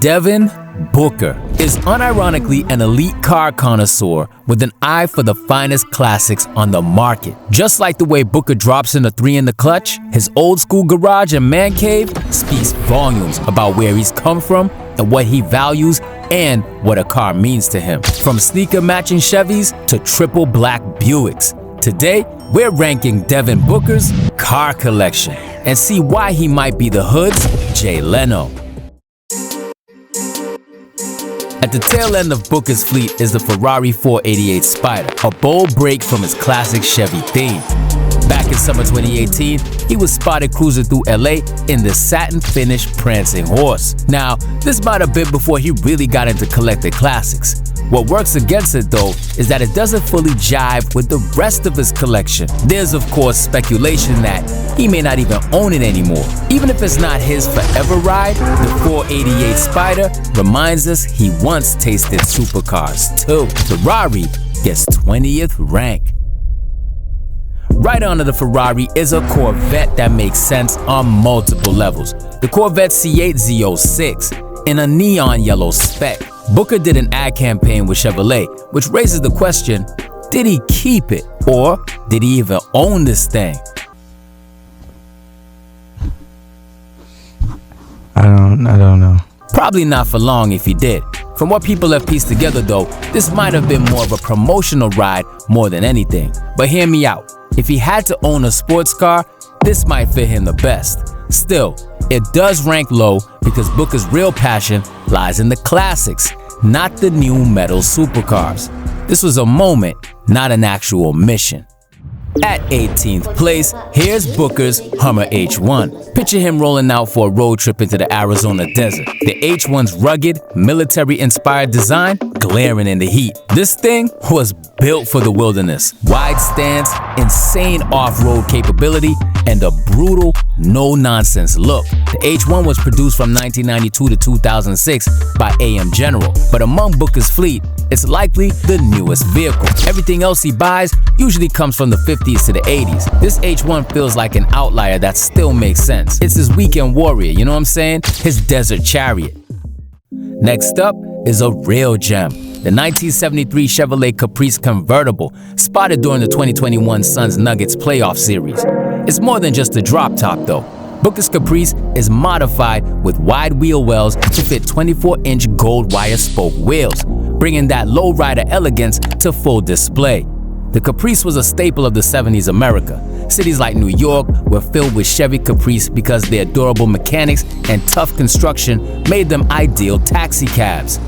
Devin Booker is unironically an elite car connoisseur with an eye for the finest classics on the market. Just like the way Booker drops in a 3 in the clutch, his old school garage and man cave speaks volumes about where he's come from and what he values and what a car means to him. From sneaker matching Chevys to triple Black Buicks. Today, we're ranking Devin Booker's car collection and see why he might be the hood's Jay Leno. At the tail end of Booker's fleet is the Ferrari 488 Spider, a bold break from his classic Chevy theme. Back in summer 2018, he was spotted cruising through LA in the satin finish prancing horse. Now, this might have been before he really got into collected classics. What works against it though is that it doesn't fully jive with the rest of his collection. There's of course speculation that he may not even own it anymore. Even if it's not his forever ride, the 488 Spider reminds us he once tasted supercars too. Ferrari gets 20th rank. Right under the Ferrari is a Corvette that makes sense on multiple levels. The Corvette C8 Z06 in a neon yellow spec. Booker did an ad campaign with Chevrolet, which raises the question, did he keep it or did he even own this thing? I don't know. Probably not for long if he did. From what people have pieced together though, this might have been more of a promotional ride more than anything. But hear me out. If he had to own a sports car, this might fit him the best. Still, it does rank low because Booker's real passion lies in the classics, not the new metal supercars. This was a moment, not an actual mission. At 18th place, here's Booker's Hummer H1. Picture him rolling out for a road trip into the Arizona desert. The H1's rugged, military-inspired design glaring in the heat. This thing was built for the wilderness. Wide stance, insane off-road capability, and a brutal, no-nonsense look. The H1 was produced from 1992 to 2006 by AM General, but among Booker's fleet, it's likely the newest vehicle. Everything else he buys usually comes from the 50s to the 80s. This H1 feels like an outlier that still makes sense. It's his weekend warrior, you know what I'm saying? His desert chariot. Next up is a real gem. The 1973 Chevrolet Caprice convertible, spotted during the 2021 Suns Nuggets playoff series. It's more than just a drop top though. Booker's Caprice is modified with wide wheel wells to fit 24-inch gold wire spoke wheels, bringing that lowrider elegance to full display. The Caprice was a staple of the 70s America. Cities like New York were filled with Chevy Caprice because their durable mechanics and tough construction made them ideal taxi cabs.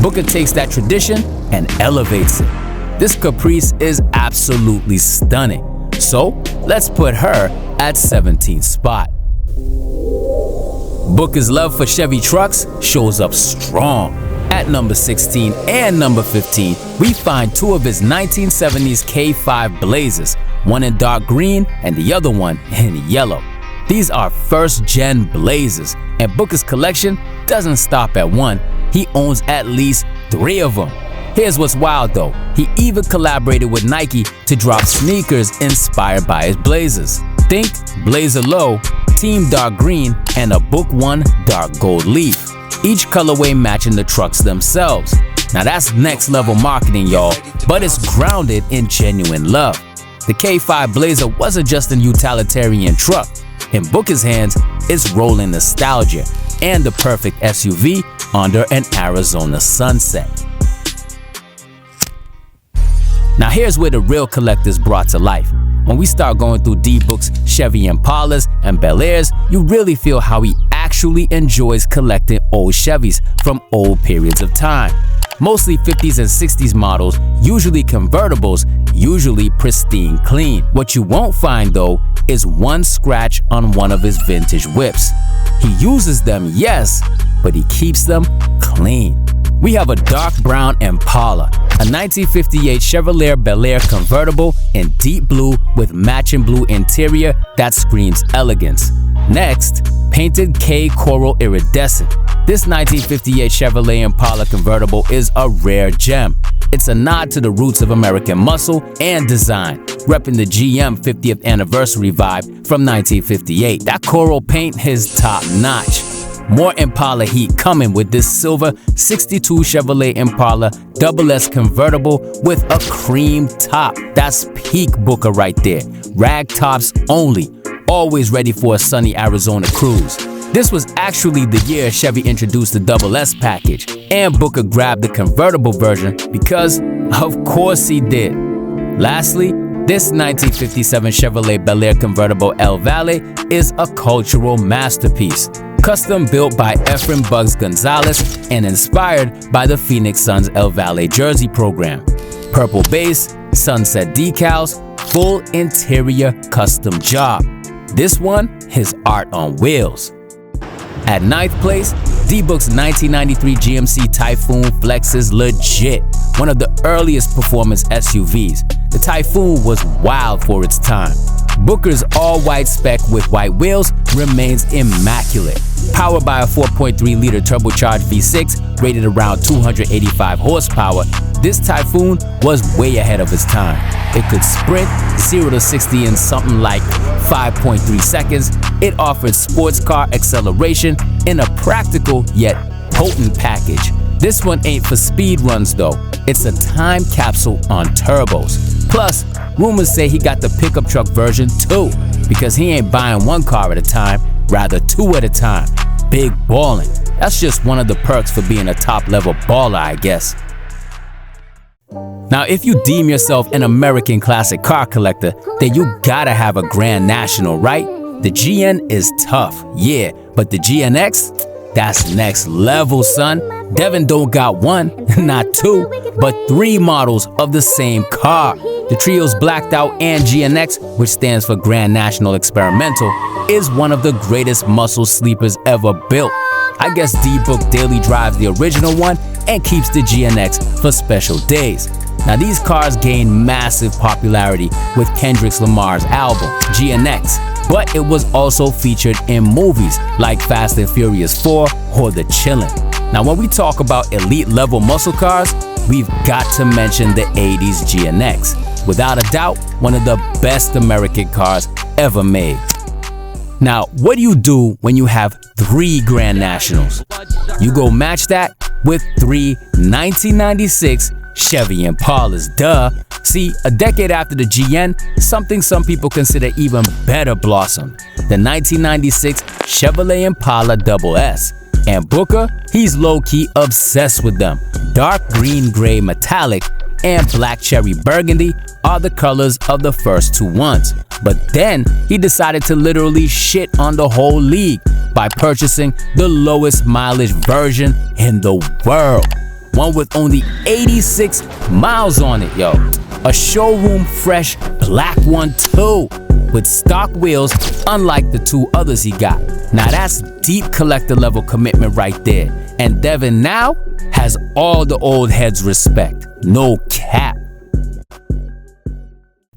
Booker takes that tradition and elevates it. This Caprice is absolutely stunning. So let's put her at 17th spot. Booker's love for Chevy trucks shows up strong. At number 16 and number 15, we find two of his 1970s K5 Blazers, one in dark green and the other one in yellow. These are first-gen Blazers, and Booker's collection doesn't stop at one. He owns at least 3 of them. Here's what's wild though, he even collaborated with Nike to drop sneakers inspired by his Blazers. Think Blazer Low, Team Dark Green, and a Book 1 Dark Gold Leaf. Each colorway matching the trucks themselves. Now that's next level marketing, y'all, but it's grounded in genuine love. The K5 Blazer wasn't just a utilitarian truck. In Booker's hands, it's rolling nostalgia and the perfect SUV under an Arizona sunset. Now here's where the real collector's brought to life. When we start going through D-Book's Chevy Impalas and Bel Airs, you really feel how he actually enjoys collecting old Chevys from old periods of time. Mostly 50s and 60s models, usually convertibles, usually pristine clean. What you won't find though is one scratch on one of his vintage whips. He uses them, yes, but he keeps them clean. We have a dark brown Impala, a 1958 Chevrolet Bel Air convertible in deep blue with matching blue interior that screams elegance. Next, painted K Coral Iridescent. This 1958 Chevrolet Impala convertible is a rare gem. It's a nod to the roots of American muscle and design, repping the GM 50th anniversary vibe from 1958. That coral paint is top notch. More Impala heat coming with this silver 62 Chevrolet Impala SS convertible with a cream top. That's peak Booker right there. Rag tops only. Always ready for a sunny Arizona cruise. This was actually the year Chevy introduced the SS package, and Booker grabbed the convertible version because, of course he did. Lastly, this 1957 Chevrolet Bel Air convertible El Valle is a cultural masterpiece, custom built by Efren Bugs Gonzalez and inspired by the Phoenix Suns El Valle jersey program. Purple base, sunset decals, full interior custom job. This one is art on wheels. At 9th place, D-Book's 1993 GMC Typhoon Flex is legit, one of the earliest performance SUVs. The Typhoon was wild for its time. Booker's all-white spec with white wheels remains immaculate. Powered by a 4.3-liter turbocharged V6 rated around 285 horsepower, this Typhoon was way ahead of its time. It could sprint 0 to 60 in something like 5.3 seconds. It offered sports car acceleration in a practical yet potent package. This one ain't for speed runs though. It's a time capsule on turbos. Plus, rumors say he got the pickup truck version too, because he ain't buying one car at a time, rather two at a time. Big ballin'. That's just one of the perks for being a top-level baller, I guess. Now, if you deem yourself an American classic car collector, then you gotta have a Grand National, right? The GN is tough, yeah, but the GNX? That's next level, son. Devin don't got one, not two, but three models of the same car. The trio's blacked out and GNX, which stands for Grand National Experimental, is one of the greatest muscle sleepers ever built. I guess D-Book daily drives the original one and keeps the GNX for special days. Now these cars gained massive popularity with Kendrick Lamar's album, GNX, but it was also featured in movies like Fast and Furious 4 or The Chillin'. Now when we talk about elite level muscle cars, we've got to mention the 80s GNX. Without a doubt, one of the best American cars ever made. Now, what do you do when you have three Grand Nationals? You go match that with three 1996 Chevy Impalas, duh. See, a decade after the GN, something some people consider even better blossomed. The 1996 Chevrolet Impala SS. And Booker, he's low-key obsessed with them. Dark green gray metallic and black cherry burgundy are the colors of the first two ones. But then he decided to literally shit on the whole league by purchasing the lowest mileage version in the world. One with only 86 miles on it, yo. A showroom fresh black one too, with stock wheels unlike the two others he got. Now that's deep collector level commitment right there. And Devin now has all the old heads' respect. No cap.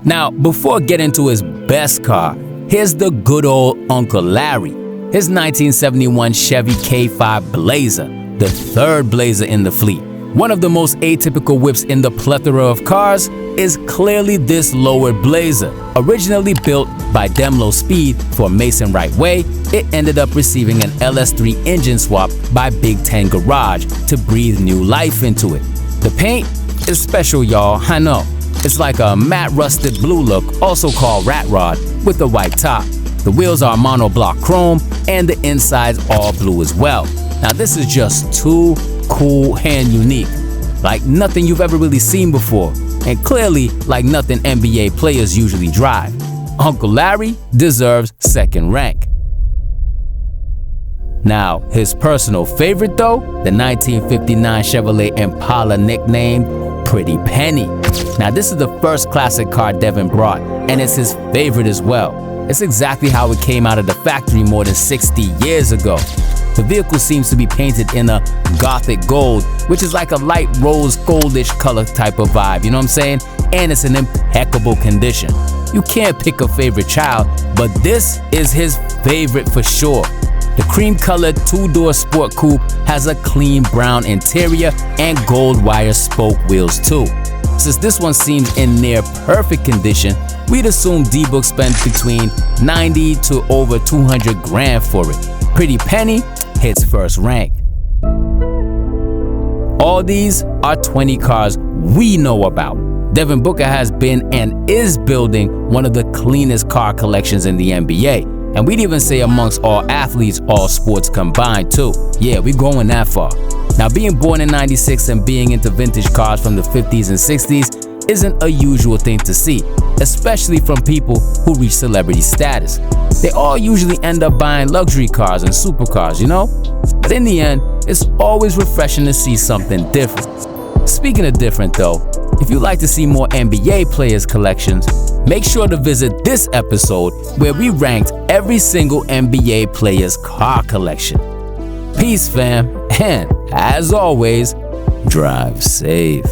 Now, before getting to his best car, here's the good old Uncle Larry. His 1971 Chevy K5 Blazer, the third Blazer in the fleet. One of the most atypical whips in the plethora of cars is clearly this lowered Blazer. Originally built by Demlo Speed for Mason Right Way, it ended up receiving an LS3 engine swap by Big Ten Garage to breathe new life into it. The paint is special, y'all, I know. It's like a matte rusted blue look, also called rat rod, with a white top. The wheels are monoblock chrome and the inside's all blue as well. Now this is just too cool and unique, like nothing you've ever really seen before, and clearly like nothing NBA players usually drive. Uncle Larry deserves second rank. Now, his personal favorite though, the 1959 Chevrolet Impala nicknamed Pretty Penny. Now this is the first classic car Devin brought, and it's his favorite as well. It's exactly how it came out of the factory more than 60 years ago. The vehicle seems to be painted in a gothic gold, which is like a light rose goldish color type of vibe, you know what I'm saying? And it's in impeccable condition. You can't pick a favorite child, but this is his favorite for sure. The cream-colored two-door sport coupe has a clean brown interior and gold wire spoke wheels too. Since this one seems in near perfect condition, we'd assume D-Book spent between 90 to over 200 grand for it. Pretty Penny hits first rank. All these are 20 cars we know about. Devin Booker has been and is building one of the cleanest car collections in the NBA. And we'd even say amongst all athletes, all sports combined too. Yeah, we're going that far. Now, being born in 96 and being into vintage cars from the 50s and 60s isn't a usual thing to see, especially from people who reach celebrity status. They all usually end up buying luxury cars and supercars, you know? But in the end, it's always refreshing to see something different. Speaking of different though, if you'd like to see more NBA players' collections, make sure to visit this episode where we ranked every single NBA player's car collection. Peace, fam, and as always, drive safe.